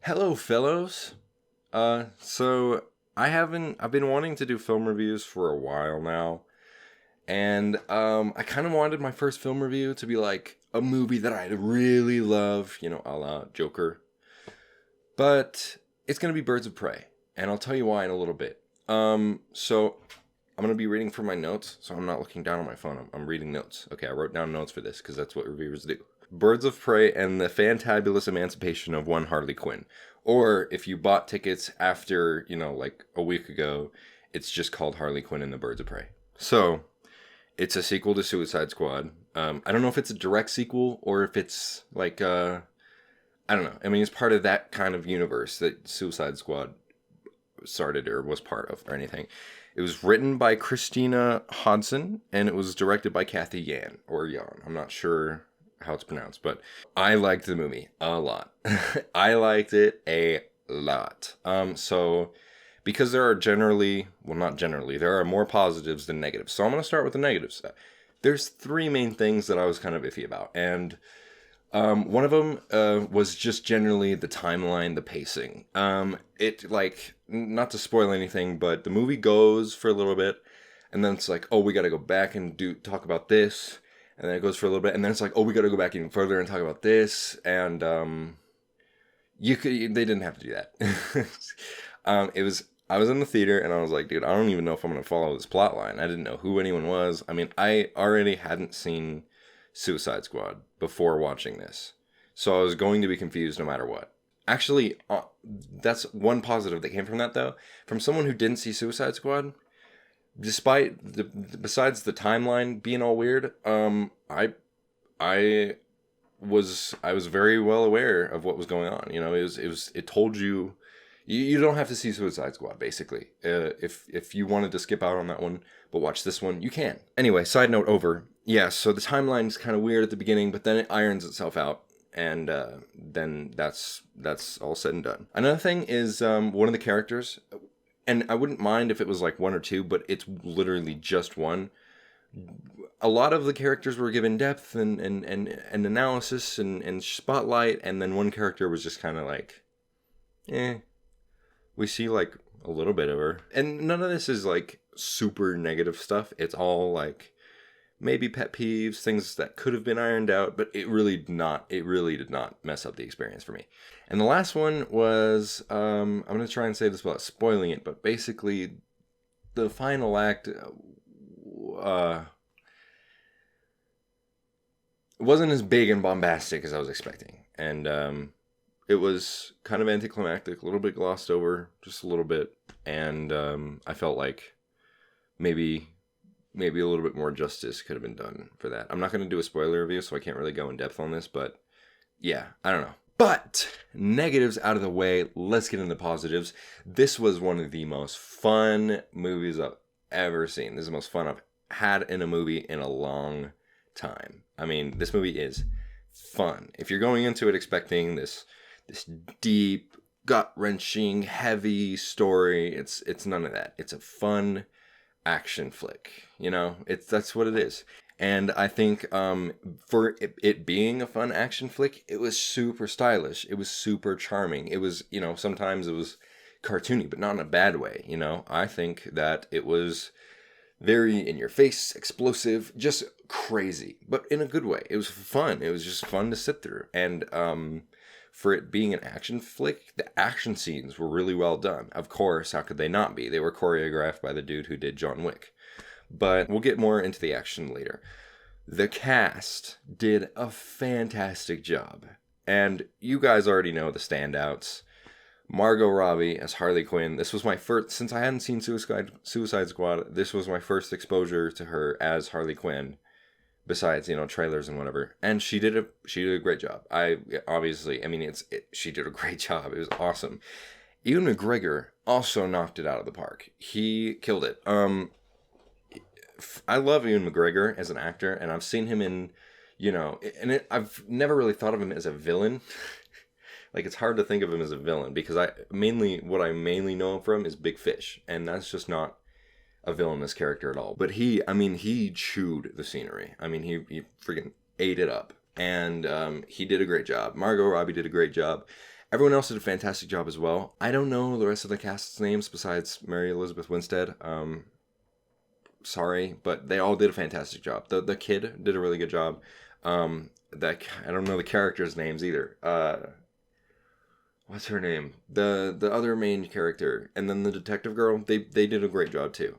Hello, fellows. I've been wanting to do film reviews for a while now, and I kind of wanted my first film review to be like a movie that I really love, a la Joker. But it's gonna be Birds of Prey, and I'll tell you why in a little bit. So I'm gonna be reading from my notes, so I'm not looking down on my phone. I'm reading notes. Okay, I wrote down notes for this because that's what reviewers do. Birds of Prey and the Fantabulous Emancipation of one Harley Quinn. Or if you bought tickets after, like a week ago, it's just called Harley Quinn and the Birds of Prey. So, it's a sequel to Suicide Squad. I don't know if it's a direct sequel or if it's like, I don't know. I mean, it's part of that kind of universe that Suicide Squad started or was part of or anything. It was written by Christina Hodson and it was directed by Kathy Yan or Yan. I'm not sure how it's pronounced, but I liked the movie a lot. I liked it a lot. So because there are not generally, there are more positives than negatives. So I'm going to start with the negatives. There's three main things that I was kind of iffy about. And one of them was just generally the timeline, the pacing. Not to spoil anything, but the movie goes for a little bit, and then it's like, oh, we got to go back and talk about this, and then it goes for a little bit, and then it's like, oh, we got to go back even further and talk about this, and they didn't have to do that. I was in the theater, and I was like, dude, I don't even know if I'm gonna follow this plot line. I didn't know who anyone was. I mean, I already hadn't seen Suicide Squad before watching this. So I was going to be confused no matter what. Actually, that's one positive that came from that, though. From someone who didn't see Suicide Squad, besides the timeline being all weird, I was very well aware of what was going on. It told you. You don't have to see Suicide Squad, basically. If you wanted to skip out on that one, but watch this one, you can. Anyway, side note over. Yeah, so the timeline's kind of weird at the beginning, but then it irons itself out, and then that's all said and done. Another thing is one of the characters, and I wouldn't mind if it was like one or two, but it's literally just one. A lot of the characters were given depth and analysis and spotlight, and then one character was just kind of like, we see like a little bit of her. And none of this is like super negative stuff. It's all like maybe pet peeves, things that could have been ironed out, but it really did not mess up the experience for me. And the last one was, I'm going to try and say this without spoiling it, but basically the final act wasn't as big and bombastic as I was expecting. And it was kind of anticlimactic, a little bit glossed over, just a little bit. And I felt like maybe a little bit more justice could have been done for that. I'm not going to do a spoiler review, so I can't really go in depth on this. But yeah, I don't know. But negatives out of the way, let's get into positives. This was one of the most fun movies I've ever seen. This is the most fun I've had in a movie in a long time. I mean, this movie is fun. If you're going into it expecting this deep, gut-wrenching, heavy story, it's none of that. It's a fun action flick. That's what it is. And I think for it being a fun action flick, it was super stylish. It was super charming. It was, sometimes it was cartoony, but not in a bad way. I think that it was very in your face, explosive, just crazy, but in a good way. It was fun. It was just fun to sit through. And for it being an action flick, the action scenes were really well done. Of course, how could they not be? They were choreographed by the dude who did John Wick. But we'll get more into the action later. The cast did a fantastic job. And you guys already know the standouts. Margot Robbie as Harley Quinn. This was my first, since I hadn't seen Suicide Squad, this was my first exposure to her as Harley Quinn. Besides, trailers and whatever. And she did a great job. She did a great job. It was awesome. Ewan McGregor also knocked it out of the park. He killed it. I love Ewan McGregor as an actor, and I've seen him in, I've never really thought of him as a villain. Like, it's hard to think of him as a villain, because what I mainly know him from is Big Fish, and that's just not a villainous character at all. But he chewed the scenery. He freaking ate it up. And he did a great job. Margot Robbie did a great job. Everyone else did a fantastic job as well. I don't know the rest of the cast's names besides Mary Elizabeth Winstead. Sorry, but they all did a fantastic job. The kid did a really good job. That I don't know the characters' names either. What's her name? The other main character, and then the detective girl. They did a great job too.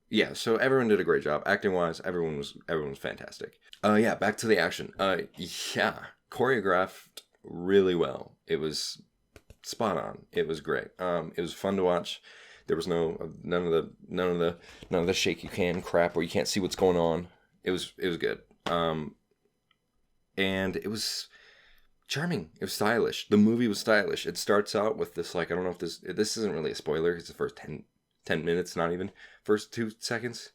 Yeah. So everyone did a great job, acting wise. Everyone was fantastic. Yeah. Back to the action. Yeah. Choreographed really well. It was spot on. It was great. It was fun to watch. There was none of the shake you can crap where you can't see what's going on. It was good. And it was charming. It was stylish. The movie was stylish. It starts out with this, like, I don't know if this isn't really a spoiler. It's the first 10 minutes, not even first 2 seconds.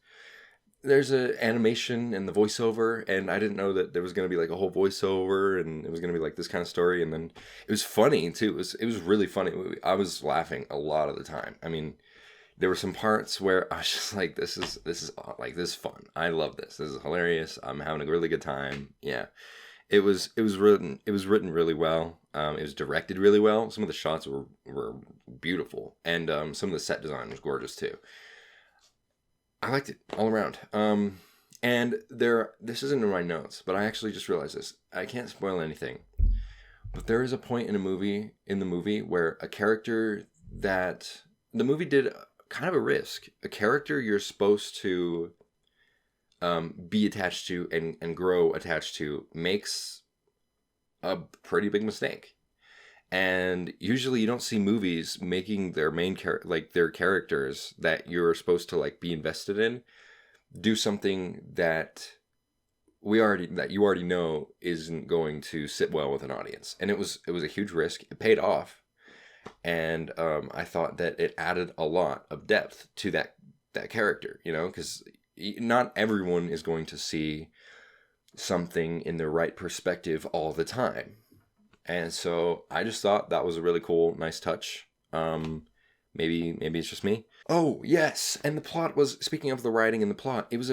There's an animation and the voiceover, and I didn't know that there was going to be like a whole voiceover, and it was going to be like this kind of story. And then it was funny too. It was really funny. I was laughing a lot of the time. I mean, there were some parts where I was just like, this is fun. I love this. This is hilarious. I'm having a really good time. Yeah. It was written really well. It was directed really well. Some of the shots were beautiful, and some of the set design was gorgeous too. I liked it all around. And this isn't in my notes, but I actually just realized this. I can't spoil anything, but there is a point in the movie where a character that the movie did kind of a risk. A character you're supposed to be attached to and grow attached to makes a pretty big mistake. And usually you don't see movies making their main their characters that you're supposed to like be invested in do something that you already know isn't going to sit well with an audience. And it was a huge risk. It paid off. And I thought that it added a lot of depth to that character, because not everyone is going to see something in the right perspective all the time. And so I just thought that was a really cool, nice touch. Maybe it's just me. Oh, yes. And the plot was, speaking of the writing and the plot, it was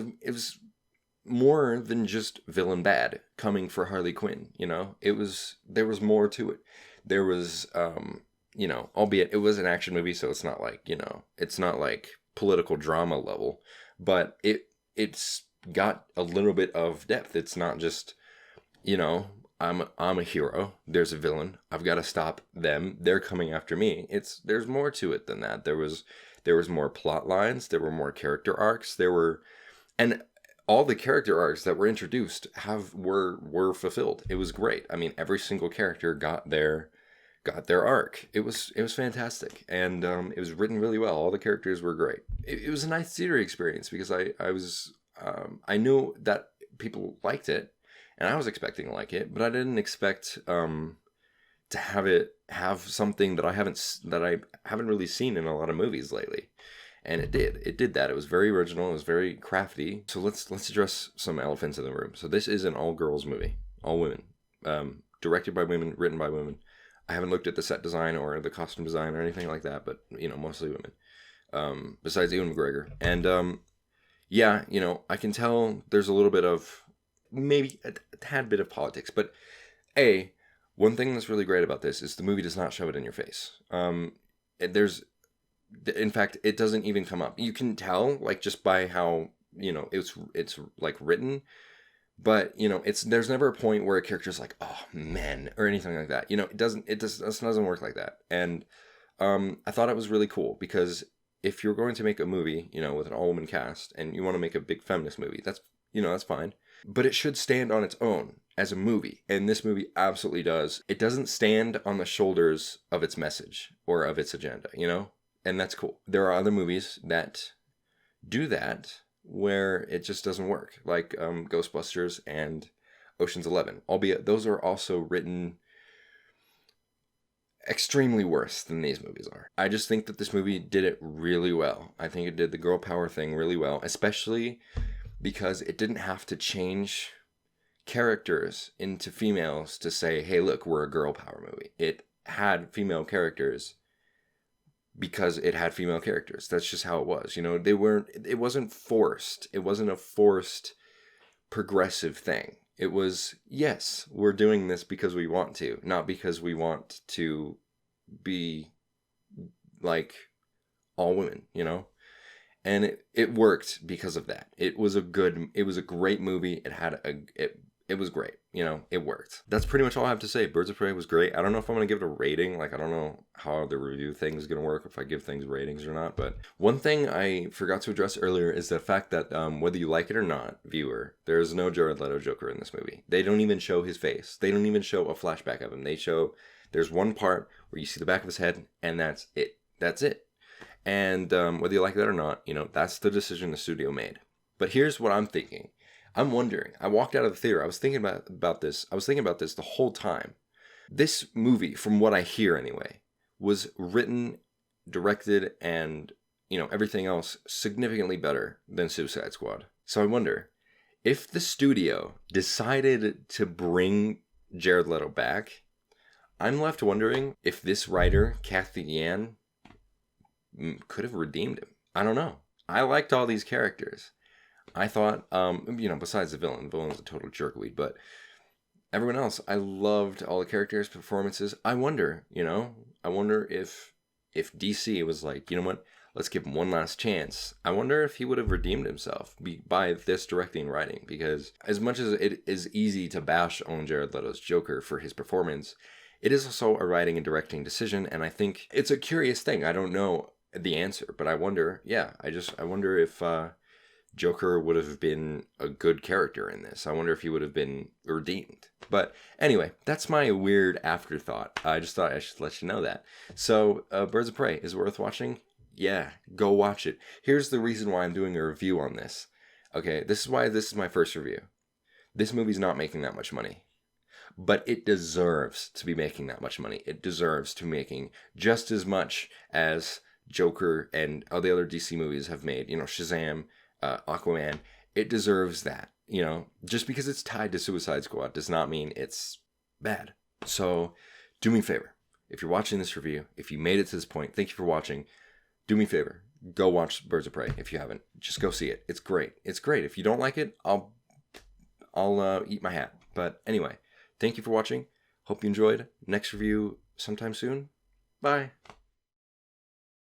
more than just villain bad coming for Harley Quinn, there was more to it. There was, albeit it was an action movie, so it's not like, it's not like political drama level, but it's got a little bit of depth. It's not just, I'm a hero. There's a villain. I've got to stop them. They're coming after me. There's more to it than that. There was more plot lines. There were more character arcs. And all the character arcs that were introduced were fulfilled. It was great. I mean, every single character got their arc. It was fantastic, and it was written really well. All the characters were great. It was a nice theater experience because I knew that people liked it. And I was expecting to like it, but I didn't expect to have something that I haven't really seen in a lot of movies lately. And it did. It did that. It was very original. It was very crafty. So let's address some elephants in the room. So this is an all-girls movie, all women, directed by women, written by women. I haven't looked at the set design or the costume design or anything like that, but mostly women. Besides Ewan McGregor, and yeah, I can tell there's a little bit of, maybe a tad bit of politics, but one thing that's really great about this is the movie does not shove it in your face. In fact, it doesn't even come up. You can tell, like, just by how, it's like written, but there's never a point where a character's like, oh man, or anything like that. It doesn't work like that. And I thought it was really cool because if you're going to make a movie, with an all-woman cast, and you want to make a big feminist movie, that's fine. But it should stand on its own as a movie. And this movie absolutely does. It doesn't stand on the shoulders of its message or of its agenda, And that's cool. There are other movies that do that where it just doesn't work. Like Ghostbusters and Ocean's 11. Albeit those are also written extremely worse than these movies are. I just think that this movie did it really well. I think it did the girl power thing really well. Especially because it didn't have to change characters into females to say, hey, look, we're a girl power movie. It had female characters because it had female characters. That's just how it was. It wasn't forced. It wasn't a forced progressive thing. It was, yes, we're doing this because we want to, not because we want to be like all women, you know? And it worked because of that. It was a great movie. It was great. You know, it worked. That's pretty much all I have to say. Birds of Prey was great. I don't know if I'm going to give it a rating. Like, I don't know how the review thing is going to work, if I give things ratings or not. But one thing I forgot to address earlier is the fact that whether you like it or not, viewer, there's no Jared Leto Joker in this movie. They don't even show his face. They don't even show a flashback of him. There's one part where you see the back of his head, and that's it. That's it. And whether you like that or not, you know, that's the decision the studio made. But here's what I'm thinking. I'm wondering. I walked out of the theater. I was thinking about this. I was thinking about this the whole time. This movie, from what I hear anyway, was written, directed, and, you know, everything else significantly better than Suicide Squad. So I wonder, if the studio decided to bring Jared Leto back, I'm left wondering if this writer, Kathy Yan, could have redeemed him. I don't know. I liked all these characters. I thought, you know, besides the villain was a total jerkweed, but everyone else, I loved all the characters' performances. I wonder if DC was like, you know what, let's give him one last chance. I wonder if he would have redeemed himself by this directing and writing, because as much as it is easy to bash on Jared Leto's Joker for his performance, it is also a writing and directing decision, and I think it's a curious thing. I don't know the answer, but I wonder, I wonder if Joker would have been a good character in this. I wonder if he would have been redeemed. But anyway, that's my weird afterthought. I just thought I should let you know that. So, Birds of Prey, is it worth watching? Yeah, go watch it. Here's the reason why I'm doing a review on this. Okay, this is why this is my first review. This movie's not making that much money. But it deserves to be making that much money. It deserves to be making just as much as Joker and all the other DC movies have made. You know, Shazam, Aquaman. It deserves that. You know, just because it's tied to Suicide Squad does not mean it's bad. So, do me a favor. If you're watching this review, if you made it to this point, thank you for watching. Do me a favor. Go watch Birds of Prey if you haven't. Just go see it. It's great. It's great. If you don't like it, I'll eat my hat. But anyway, thank you for watching. Hope you enjoyed. Next review sometime soon. Bye.